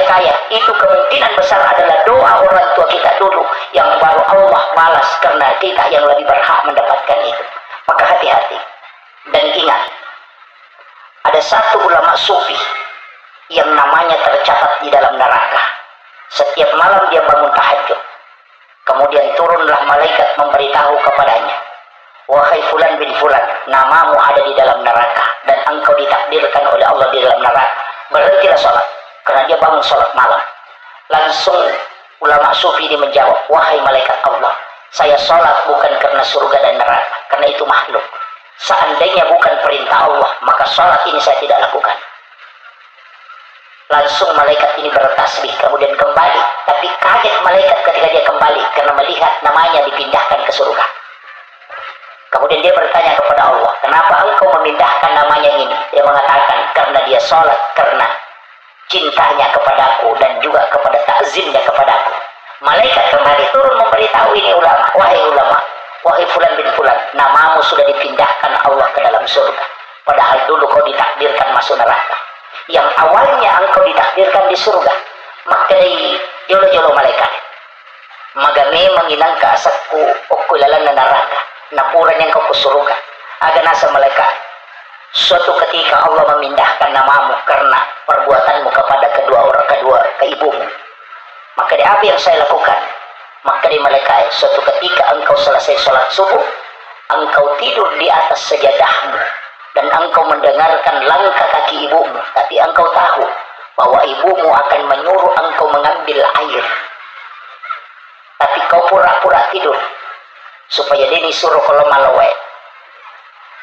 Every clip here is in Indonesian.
kaya, itu kemungkinan besar adalah doa orang tua kita dulu yang baru Allah balas karena kita yang lebih berhak mendapatkan itu. Maka hati-hati dan ingat, ada satu ulama sufi yang namanya tercatat di dalam neraka. Setiap malam dia bangun tahajud, kemudian turunlah malaikat memberitahu kepadanya, wahai fulan bin fulan, namamu ada di dalam neraka dan engkau ditakdirkan oleh Allah di dalam neraka. Berhentilah sholat, karena dia bangun sholat malam. Langsung ulama sufi ini menjawab, wahai malaikat Allah, saya sholat bukan karena surga dan neraka, karena itu makhluk. Seandainya bukan perintah Allah, maka sholat ini saya tidak lakukan. Langsung malaikat ini bertasbih, kemudian kembali. Tapi kaget malaikat ketika dia kembali, karena melihat namanya dipindahkan ke surga. Kemudian dia bertanya kepada Allah, kenapa engkau memindahkan namanya ini? Dia mengatakan, karena dia sholat, karena cintanya kepadaku dan juga kepada takzimnya kepadaku. Malaikat kembali turun memberitahu ini ulama, wahai fulan bin fulan, namamu sudah dipindahkan Allah ke dalam surga. Padahal dulu kau ditakdirkan masuk neraka. Yang awalnya engkau ditakdirkan di surga. Maka jolo-jolo malaikat. Magame menginang ka asakku okulalan na neraka. Napuran yang kau ke surga. Aga nasa malaikat. Suatu ketika Allah memindahkan namamu karena perbuatanmu kepada kedua ibumu. Maka apa yang saya lakukan? Maka di malaikat, suatu ketika engkau selesai sholat subuh, engkau tidur di atas sajadahmu dan engkau mendengarkan langkah kaki ibumu, tapi engkau tahu bahwa ibumu akan menyuruh engkau mengambil air, tapi kau pura-pura tidur supaya dia disuruh kalau malawe.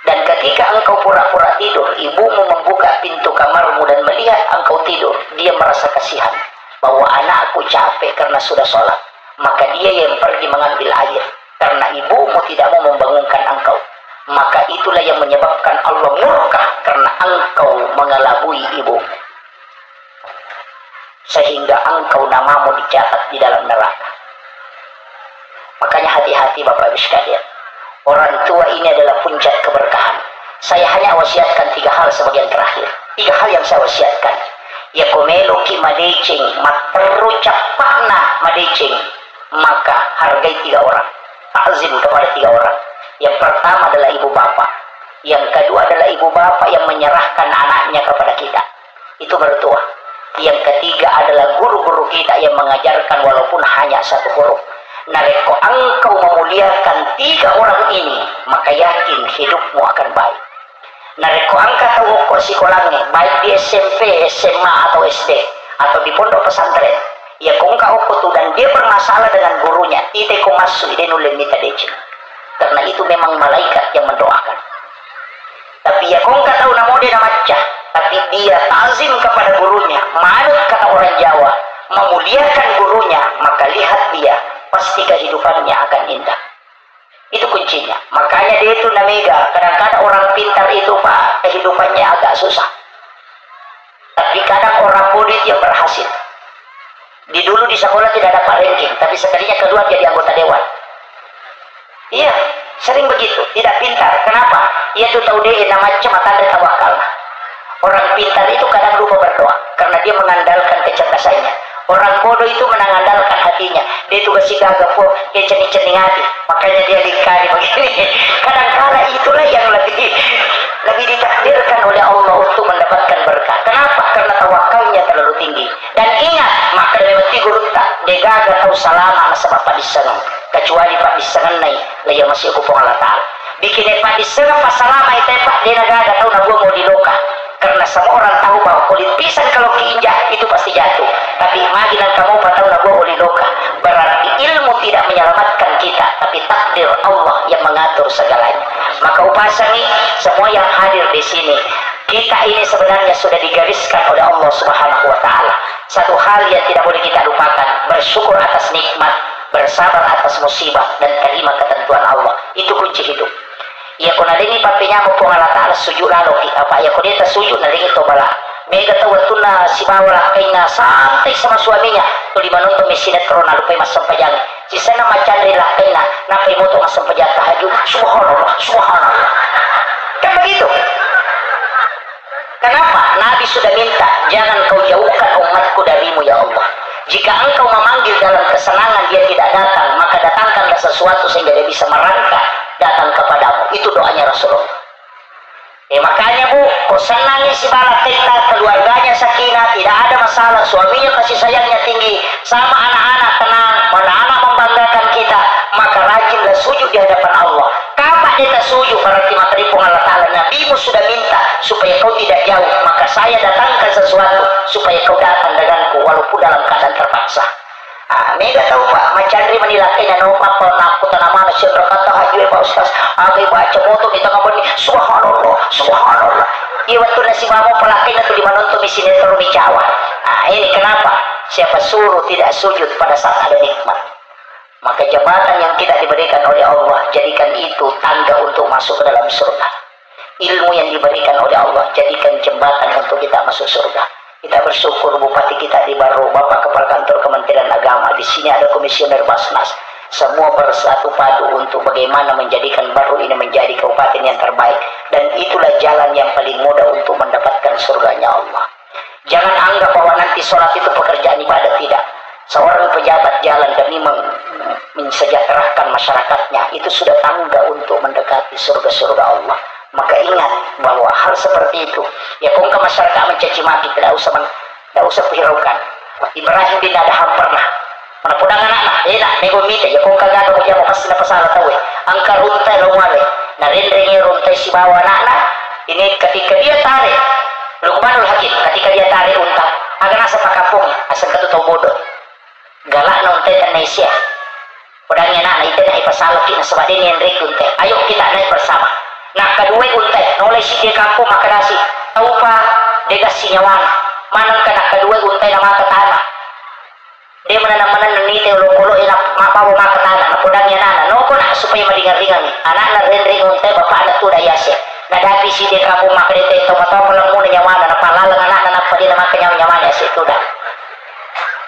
Dan ketika engkau pura-pura tidur, ibumu membuka pintu kamarmu dan melihat engkau tidur, dia merasa kasihan bahwa anakku capek karena sudah sholat. Maka dia yang pergi mengambil air karena ibumu tidak mau membangunkan engkau. Maka itulah yang menyebabkan Allah murka karena engkau mengelabui ibumu, sehingga engkau namamu dicatat di dalam neraka. Makanya hati-hati Bapak Ibu sekalian, orang tua ini adalah puncak keberkahan. Saya hanya wasiatkan 3 hal sebagian terakhir. 3 hal yang saya wasiatkan. Ya komelo ki madecing materu capakna madecing, maka hargai 3 orang, takzim kepada 3 orang. Yang pertama adalah ibu bapak, yang kedua adalah ibu bapak yang menyerahkan anaknya kepada kita, itu mertua. Yang ketiga adalah guru-guru kita yang mengajarkan walaupun hanya 1 huruf. Nareko engkau memuliakan 3 orang ini, maka yakin hidupmu akan baik. Nareko angka tahu kok sekolahnya, baik di SMP, SMA atau SD atau di pondok pesantren. Ya kung kau kutu dan dia bermasalah dengan gurunya, ite ko masuk ide nulen nita deci. Karena itu memang malaikat yang mendoakan. Tapi ya kung tahu namo dia namacah, tapi dia tazim kepada gurunya, manut kata orang Jawa, memuliakan gurunya, maka lihat dia, pasti kehidupannya akan indah. Itu kuncinya. Makanya dia itu namega. Kadang-kadang orang pintar itu Pak, kehidupannya agak susah. Tapi kadang orang bodoh yang berhasil. Di dulu di sekolah tidak dapat ranking, tapi sekalinya kedua jadi anggota dewan. Iya, sering begitu, tidak pintar. Kenapa? Ia tuh tahu dia namanya tanda tawakal. Orang pintar itu kadang lupa berdoa karena dia mengandalkan kecerdasannya. Orang bodoh itu mengandalkan hatinya. Dia itu kasih gagap, dia cening-cening hati. Makanya dia dikari begini. Kadang-kadang itulah yang lebih ditakdirkan oleh Allah untuk mendapatkan berkah. Kenapa? Karena tawakalnya terlalu tinggi. Dan ingat, maka lewati guru tak degaga tahu salama masa bapak disenang. Kecuali pak disenang naik, laya masih kupong Allah Ta'ala. Bikin pak disenang pas salama itu pak dia negaga tahu nabuah mau diloka. Karena semua orang tahu bahwa kulit pisang kalau keinjak itu pasti jatuh. Tapi imaginan kamu tahu nabuah oleh loka. Berarti ilmu tidak menyelamatkan kita, tapi takdir Allah yang mengatur segalanya. Maka upasani semua yang hadir di sini, kita ini sebenarnya sudah digariskan oleh Allah Subhanahu wa Ta'ala. Satu hal yang tidak boleh kita lupakan, bersyukur atas nikmat, bersabar atas musibah, dan terima ketentuan Allah. Itu kunci hidup. Ya kung nalingi papinya mo po Allah Ta'ala sujud lalo apa ya kung dito sujud nalingi to bala mega tawa to na si bawala kay na santai sama suaminya to di manon to may sinetron na lupay masampajang si sana machan rin lakay na napay mo to masampajang tahajud subhanallah subhanallah kan begitu Kenapa? Nabi sudah minta, jangan kau jauhkan umatku darimu ya Allah. Jika engkau memanggil dalam kesenangan dia tidak datang, maka datangkanlah sesuatu sehingga dia bisa merangkak datang kepadamu. Itu doanya Rasulullah. Makanya Bu, kau senangi si balak kita, keluarganya sakinah, tidak ada masalah, suaminya kasih sayangnya tinggi, sama anak-anak tenang, anak-anak membanggakan kita, maka rajinlah sujud di hadapan Allah. Kapan kita sujud berarti makrifung Allah Ta'ala. Nabimu sudah minta supaya kau tidak jauh, maka saya datangkan sesuatu supaya kau datang denganku walaupun dalam keadaan terpaksa. Mega tahu Pak, Macandri menilai na no apa nakut nama nasi berkata haji Pak Ustaz, agai baca moto kita ngabani subhanallah subhanallah. Iya waktu nasi mamu pelakin itu di manonton di sinetron di Jawa. Ini kenapa? Siapa suruh tidak sujud pada saat ada nikmat? Maka jabatan yang tidak diberikan oleh Allah, jadikan itu tangga untuk masuk ke dalam surga. Ilmu yang diberikan oleh Allah, jadikan jembatan untuk kita masuk surga. Kita bersyukur Bupati kita di Baru, Bapak Kepala Kantor Kementerian Agama, di sini ada Komisioner Basnas. Semua bersatu padu untuk bagaimana menjadikan Baru ini menjadi kabupaten yang terbaik. Dan itulah jalan yang paling mudah untuk mendapatkan surganya Allah. Jangan anggap bahwa nanti sholat itu pekerjaan ibadah, tidak. Seorang pejabat jalan demi mensejahterakan masyarakatnya, itu sudah tangga untuk mendekati surga-surga Allah. Maka ingat bahwa hal seperti itu, ya kau ke masyarakat mencaci maki, tidak usah hiraukan. Ibrahim bin Adham pernah menapudang anak-anak, enak nego mite, ya kau kagak ada mau pasti na pasal tahu, angka runtai lomale, na rendengnya runtai si bawa anak-anak. Ini ketika dia tarik, Luqmanul Hakim, ketika dia tarik unta, agar nasa pakapung, asal ketutau bodoh, galak na untai dan naisya. Pedangnya anak itu naik pasal kita sebadin yang rik untai, ayo kita naik bersama. Nah kedua untai, nolai si dia kampung maka nasi, tahu pak, dia kasih nyawana, mana kena kedua untai nama ke tanah. Dia menanam nite ulo-ulo enak mapawo maka tanah, na pedangnya nana, noko nak supaya meringan-ringan, anak na ring untai bapak anak tu dayasya. Nah tapi si dia kampung maka dia tahu tahu pelang muna nyawana, na palalang anak na padi nama kenyawa-nyawana ya situ dah.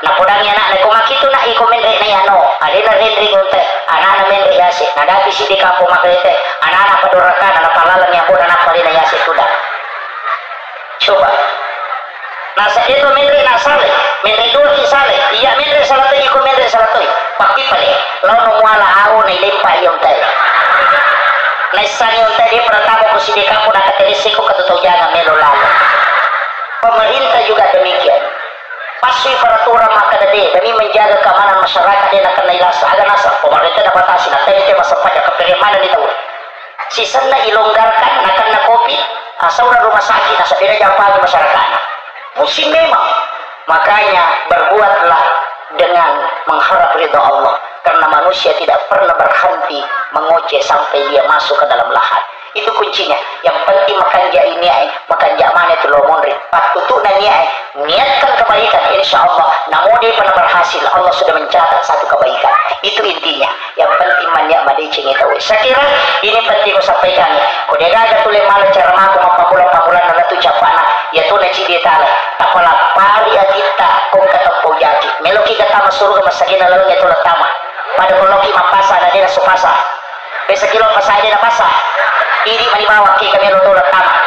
Na podangnya anak na kumaki tu na ikomendre na yano, ada na ring untai, anak na mendre yasi, na tapi si dia kampung maka dia anak-anak padurakan, anak palalang yang pun anak padi na yasi tu dah. Coba. Nah saya itu mendre na saleh, mendre dua saleh, iya mendre salah tu iko mendre salah tu, pakti pale, lalu muala au na ilempa yung tayo. Na isang yung tayo dia pertama ko si dia kampung nak katelisiko katutau jangan melo lalu. Pemerintah juga demikian. Pasui peraturan maka demi menjaga keamanan masyarakat dia akan nailasa agar nasa pemerintah dapat batasi na tayo masa pajak keperimanan itu season na ilonggarkan akan na COVID asal rumah sakit nasa dinajapagi masyarakat musim memang makanya berbuatlah dengan mengharap ridha Allah karena manusia tidak pernah berhenti mengoceh sampai dia masuk ke dalam lahat. Itu kuncinya. Yang penting makan ini makan mana itu lo mondri. Patutu nanya niatkan kebaikan, insya Allah. Namun dia pernah berhasil. Allah sudah mencatat satu kebaikan. Itu intinya. Yang penting manyak madicing itu. Saya kira ini penting aku sampaikan. Kau dia gagal tulis malah cara maku pamulan tu capana. Ya tu neci dia tala. Tapalah pari kita kong ketemu jadi. Meloki kata masuk ke masakina lalu itu letama. Pada meloki mapasa ada dia supasa. Besok kilo pasai dia pasah. Ini manibawa kay kami roto tama.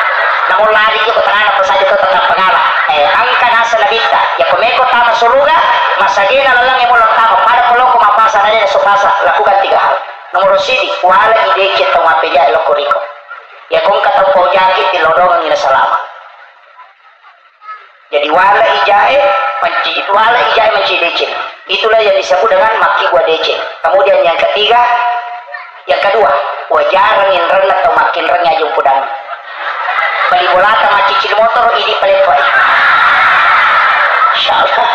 Namun lari ko tanga pa sa dito tatang pangala. Angka nasa nabita. Ya kumeko tama suluga, masagina na lang yung tama. Para pulo ko mapasa na din sa supasa. Lakukan 3 hal. Nomor 1, wala ide kita mapilya ilo kuriko. Ya kung katang po jakit tilodong ang inasalama. Jadi wala ijae mencidicin. Itulah yang disebut dengan maki gua decin. Kemudian yang ketiga, yang kedua, wajaran yang rendah atau makin renyah yung pudang. Bali bolata macicil motor ini paling baik. Insyaallah.